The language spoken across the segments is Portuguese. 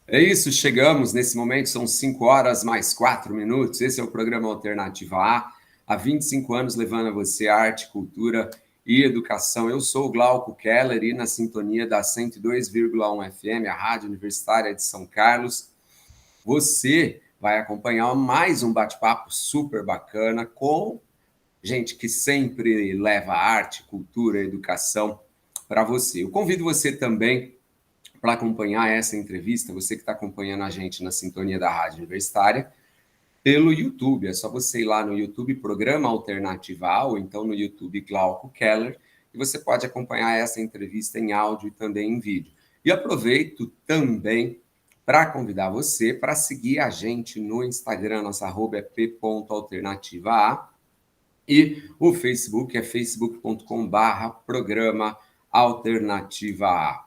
É isso, chegamos nesse momento, são 5 horas mais 4 minutos. Esse é o programa Alternativa A, há 25 anos levando a você arte, cultura e educação. Eu sou o Glauco Keller e na sintonia da 102,1 FM, a Rádio Universitária de São Carlos, você vai acompanhar mais um bate-papo super bacana com gente que sempre leva arte, cultura, educação para você. Eu convido você também para acompanhar essa entrevista, você que está acompanhando a gente na sintonia da Rádio Universitária, pelo YouTube. É só você ir lá no YouTube, Programa Alternativa A, ou então no YouTube Glauco Keller, e você pode acompanhar essa entrevista em áudio e também em vídeo. E aproveito também para convidar você para seguir a gente no Instagram, nossa arroba é p.alternativa.a, e o Facebook é facebook.com/programa Alternativa A.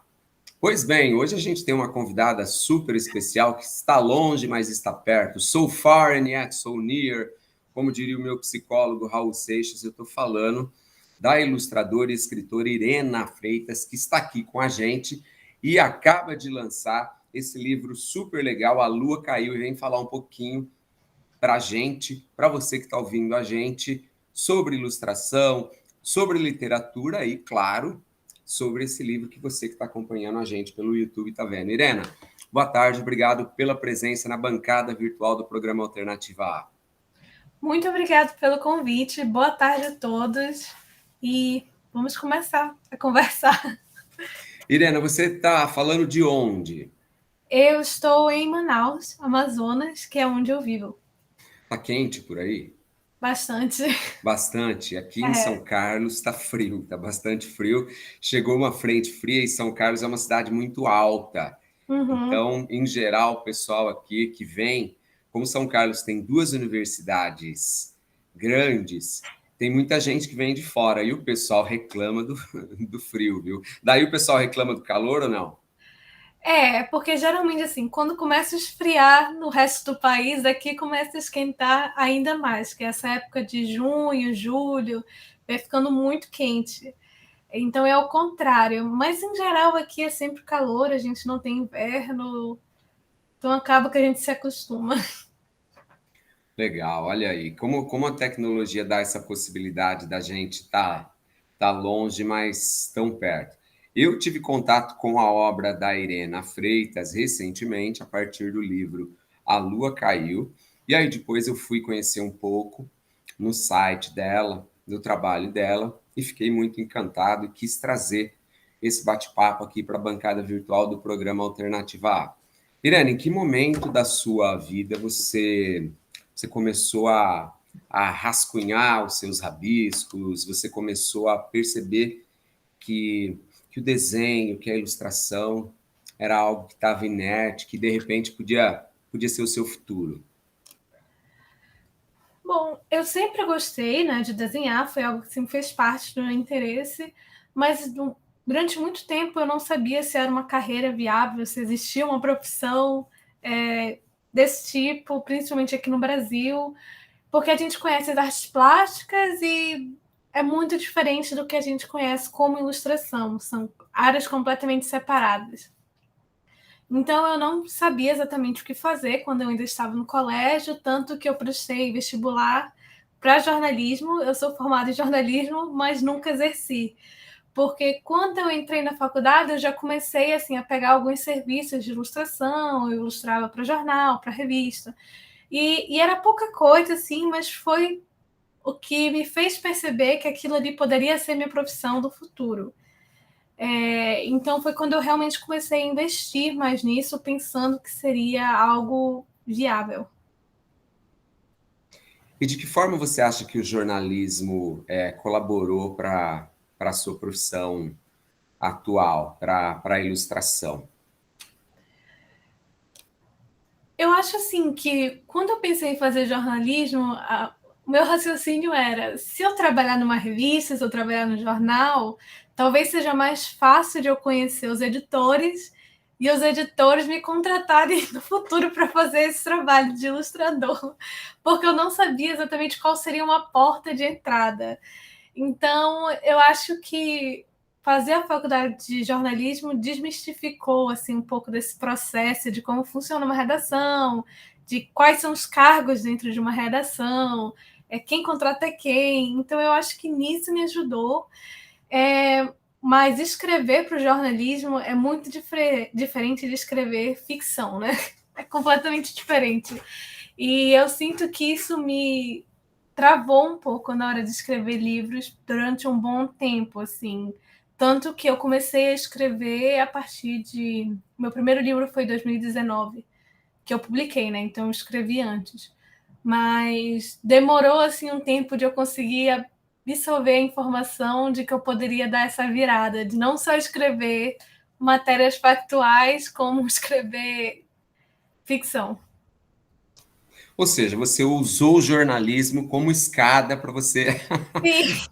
Pois bem, hoje a gente tem uma convidada super especial que está longe, mas está perto. So far and yet so near, como diria o meu psicólogo Raul Seixas, eu estou falando da ilustradora e escritora Irena Freitas, que está aqui com a gente e acaba de lançar esse livro super legal, A Lua Caiu, e vem falar um pouquinho para a gente, para você que está ouvindo a gente, sobre ilustração, sobre literatura e, claro, sobre esse livro que você que está acompanhando a gente pelo YouTube está vendo. Irena, boa tarde, obrigado pela presença na bancada virtual do programa Alternativa A. Muito obrigada pelo convite, boa tarde a todos e vamos começar a conversar. Irena, você está falando de onde? Eu estou em Manaus, Amazonas, que é onde eu vivo. Está quente por aí? Bastante. Bastante. Aqui em São Carlos está frio, está bastante frio. Chegou uma frente fria e São Carlos é uma cidade muito alta. Uhum. Então, em geral, o pessoal aqui que vem, como São Carlos tem duas universidades grandes, tem muita gente que vem de fora e o pessoal reclama do frio, viu? Daí o pessoal reclama do calor ou não? Porque geralmente assim, quando começa a esfriar no resto do país, aqui começa a esquentar ainda mais, que é essa época de junho, julho, vai ficando muito quente. Então é o contrário, mas em geral aqui é sempre calor, a gente não tem inverno, então acaba que a gente se acostuma. Legal, olha aí, como a tecnologia dá essa possibilidade da gente tá longe, mas tão perto. Eu tive contato com a obra da Irena Freitas recentemente, a partir do livro A Lua Caiu, e aí depois eu fui conhecer um pouco no site dela, do trabalho dela, e fiquei muito encantado e quis trazer esse bate-papo aqui para a bancada virtual do programa Alternativa A. Irene, em que momento da sua vida você começou a rascunhar os seus rabiscos, você começou a perceber que o desenho, que a ilustração era algo que estava inerte, que de repente podia ser o seu futuro. Bom, eu sempre gostei, né, de desenhar, foi algo que sempre fez parte do meu interesse, mas durante muito tempo eu não sabia se era uma carreira viável, se existia uma profissão é, desse tipo, principalmente aqui no Brasil, porque a gente conhece as artes plásticas e é muito diferente do que a gente conhece como ilustração, são áreas completamente separadas. Então eu não sabia exatamente o que fazer quando eu ainda estava no colégio, tanto que eu prestei vestibular para jornalismo. Eu sou formada em jornalismo, mas nunca exerci. Porque quando eu entrei na faculdade, eu já comecei assim a pegar alguns serviços de ilustração, eu ilustrava para jornal, para revista. E era pouca coisa, assim, mas foi o que me fez perceber que aquilo ali poderia ser minha profissão do futuro. Então foi quando eu realmente comecei a investir mais nisso, pensando que seria algo viável. E de que forma você acha que o jornalismo colaborou para a sua profissão atual, para a ilustração? Eu acho assim que quando eu pensei em fazer jornalismo, o meu raciocínio era: se eu trabalhar numa revista, se eu trabalhar no jornal, talvez seja mais fácil de eu conhecer os editores e os editores me contratarem no futuro para fazer esse trabalho de ilustrador, porque eu não sabia exatamente qual seria uma porta de entrada. Então, eu acho que fazer a faculdade de jornalismo desmistificou assim um pouco desse processo de como funciona uma redação, de quais são os cargos dentro de uma redação, quem contrata quem. Então, eu acho que nisso me ajudou. Mas escrever para o jornalismo é muito diferente de escrever ficção, né? É completamente diferente. E eu sinto que isso me travou um pouco na hora de escrever livros durante um bom tempo, assim. Tanto que eu comecei a escrever a partir de... Meu primeiro livro foi em 2019, que eu publiquei, né? Então eu escrevi antes. Mas demorou, assim, um tempo de eu conseguir absorver a informação de que eu poderia dar essa virada, de não só escrever matérias factuais, como escrever ficção. Ou seja, você usou o jornalismo como escada para você Sim.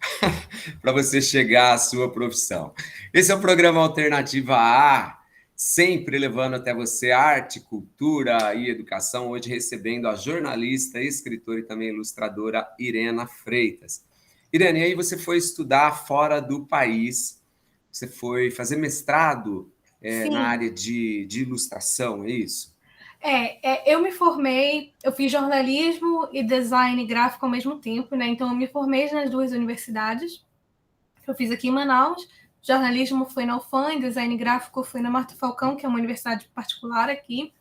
para você chegar à sua profissão. Esse é o programa Alternativa A, sempre levando até você arte, cultura e educação. Hoje recebendo a jornalista, escritora e também ilustradora Irena Freitas. Irene, aí você foi estudar fora do país, você foi fazer mestrado na Sim. área de ilustração, é isso? Eu me formei, eu fiz jornalismo e design gráfico ao mesmo tempo, né? Então eu me formei nas duas universidades. Eu fiz aqui em Manaus, jornalismo foi na UFAM e design gráfico foi na Marta Falcão, que é uma universidade particular aqui.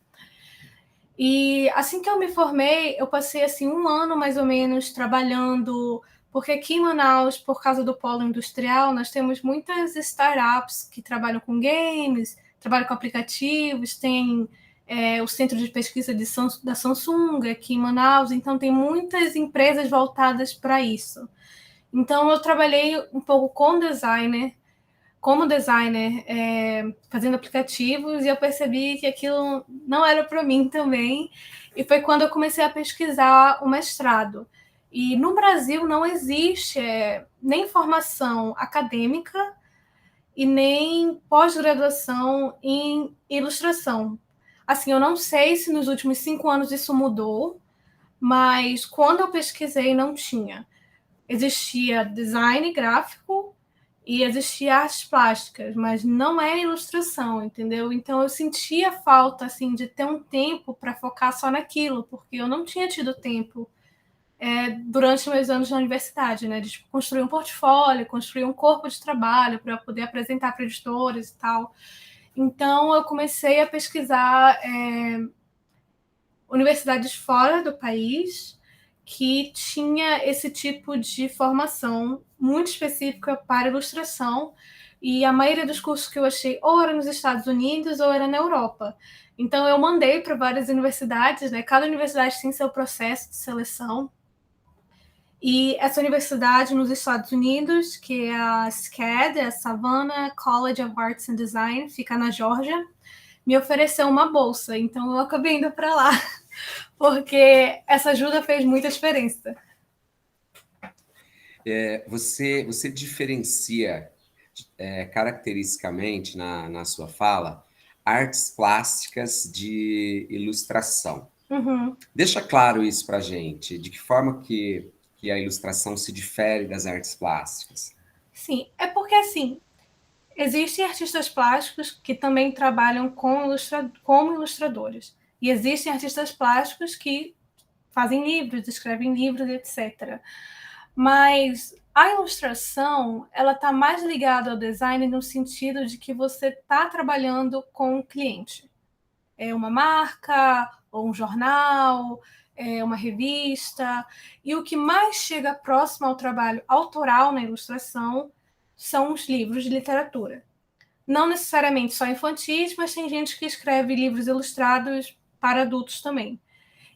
E assim que eu me formei, eu passei assim um ano mais ou menos trabalhando, porque aqui em Manaus, por causa do polo industrial, nós temos muitas startups que trabalham com games, trabalham com aplicativos, tem o centro de pesquisa da Samsung aqui em Manaus, então tem muitas empresas voltadas para isso. Então eu trabalhei um pouco como designer, fazendo aplicativos, e eu percebi que aquilo não era para mim também. E foi quando eu comecei a pesquisar o mestrado. E no Brasil não existe nem formação acadêmica e nem pós-graduação em ilustração. Assim, eu não sei se nos últimos 5 anos isso mudou, mas quando eu pesquisei não tinha. Existia design gráfico e existia artes plásticas, mas não é ilustração, entendeu? Então eu sentia falta assim de ter um tempo para focar só naquilo, porque eu não tinha tido tempo durante meus anos na universidade, né? De construir um portfólio, construir um corpo de trabalho para poder apresentar para editores e tal. Então eu comecei a pesquisar universidades fora do país que tinha esse tipo de formação muito específica para ilustração, e a maioria dos cursos que eu achei ou era nos Estados Unidos ou era na Europa. Então eu mandei para várias universidades, né? Cada universidade tem seu processo de seleção. E essa universidade nos Estados Unidos, que é a SCAD, a Savannah College of Arts and Design, fica na Geórgia, me ofereceu uma bolsa. Então eu acabei indo para lá, porque essa ajuda fez muita diferença. Você diferencia caracteristicamente na sua fala artes plásticas de ilustração. Uhum. Deixa claro isso para a gente, de que forma que a ilustração se difere das artes plásticas. Sim, é porque assim, existem artistas plásticos que também trabalham como ilustradores. E existem artistas plásticos que fazem livros, escrevem livros, etc. Mas a ilustração, ela está mais ligada ao design no sentido de que você está trabalhando com o cliente. É uma marca, ou um jornal, é uma revista. E o que mais chega próximo ao trabalho autoral na ilustração são os livros de literatura. Não necessariamente só infantis, mas tem gente que escreve livros ilustrados para adultos também.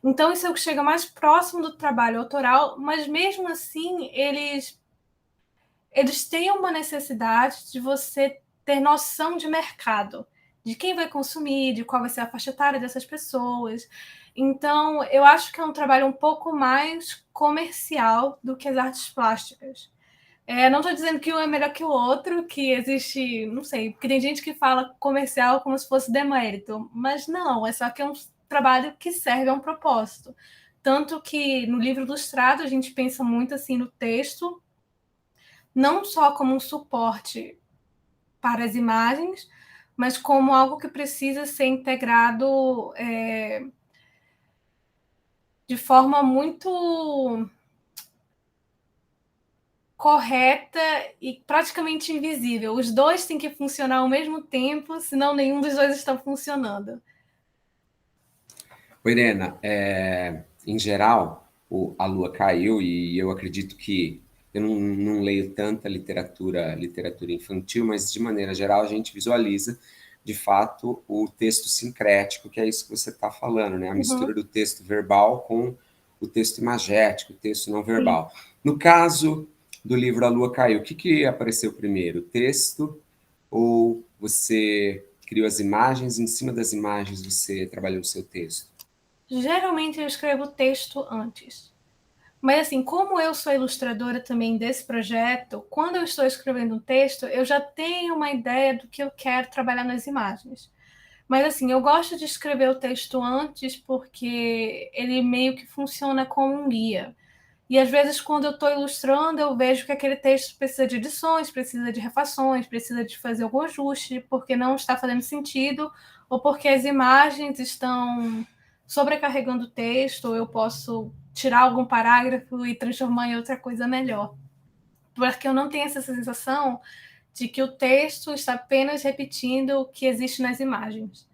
Então, isso é o que chega mais próximo do trabalho autoral, mas mesmo assim, eles têm uma necessidade de você ter noção de mercado, de quem vai consumir, de qual vai ser a faixa etária dessas pessoas. Então, eu acho que é um trabalho um pouco mais comercial do que as artes plásticas. Não estou dizendo que um é melhor que o outro, que existe, não sei, porque tem gente que fala comercial como se fosse demérito, mas não, é só que é um trabalho que serve a um propósito. Tanto que no livro ilustrado a gente pensa muito assim no texto, não só como um suporte para as imagens, mas como algo que precisa ser integrado de forma muito correta e praticamente invisível. Os dois têm que funcionar ao mesmo tempo, senão nenhum dos dois está funcionando. Irena, em geral, a Lua caiu e eu acredito que eu não leio tanta literatura infantil, mas de maneira geral a gente visualiza, de fato, o texto sincrético, que é isso que você está falando, né? A mistura do texto verbal com o texto imagético, o texto não verbal. Sim. No caso do livro A Lua Caiu, o que apareceu primeiro? O texto ou você criou as imagens, em cima das imagens você trabalhou o seu texto? Geralmente eu escrevo o texto antes. Mas assim, como eu sou ilustradora também desse projeto, quando eu estou escrevendo um texto, eu já tenho uma ideia do que eu quero trabalhar nas imagens. Mas assim, eu gosto de escrever o texto antes porque ele meio que funciona como um guia. E às vezes, quando eu estou ilustrando, eu vejo que aquele texto precisa de edições, precisa de refações, precisa de fazer algum ajuste, porque não está fazendo sentido, ou porque as imagens estão sobrecarregando o texto, ou eu posso tirar algum parágrafo e transformar em outra coisa melhor. Porque eu não tenho essa sensação de que o texto está apenas repetindo o que existe nas imagens.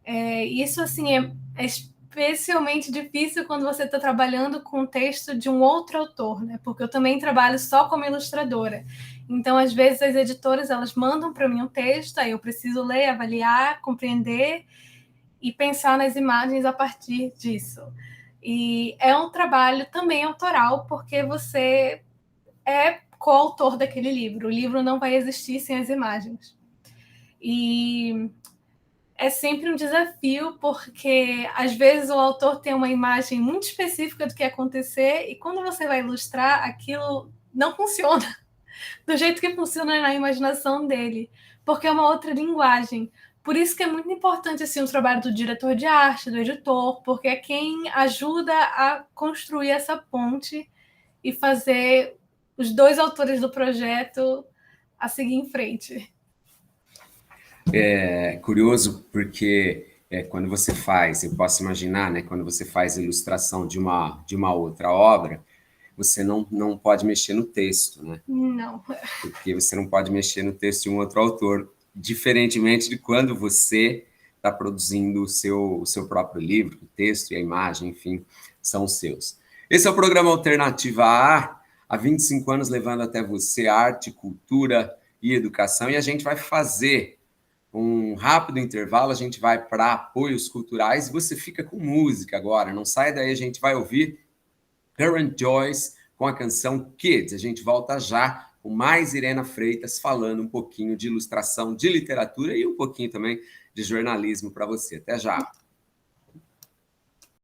Isso, assim, é especialmente difícil quando você está trabalhando com o texto de um outro autor, né? Porque eu também trabalho só como ilustradora. Então, às vezes, as editoras, elas mandam para mim um texto, aí eu preciso ler, avaliar, compreender e pensar nas imagens a partir disso. E é um trabalho também autoral, porque você é coautor daquele livro. O livro não vai existir sem as imagens. E é sempre um desafio, porque às vezes o autor tem uma imagem muito específica do que ia acontecer, e quando você vai ilustrar, aquilo não funciona do jeito que funciona na imaginação dele, porque é uma outra linguagem. Por isso que é muito importante assim, o trabalho do diretor de arte, do editor, porque é quem ajuda a construir essa ponte e fazer os dois autores do projeto a seguir em frente. É curioso porque quando você faz, eu posso imaginar, né, quando você faz a ilustração de uma outra obra, você não pode mexer no texto, né? Não. Porque você não pode mexer no texto de um outro autor, diferentemente de quando você está produzindo o seu próprio livro, o texto e a imagem, enfim, são seus. Esse é o programa Alternativa A, há 25 anos levando até você arte, cultura e educação, e a gente vai fazer um rápido intervalo, a gente vai para apoios culturais e você fica com música agora, não sai daí, a gente vai ouvir Current Joyce com a canção Kids. A gente volta já com mais Irena Freitas falando um pouquinho de ilustração, de literatura e um pouquinho também de jornalismo para você. Até já!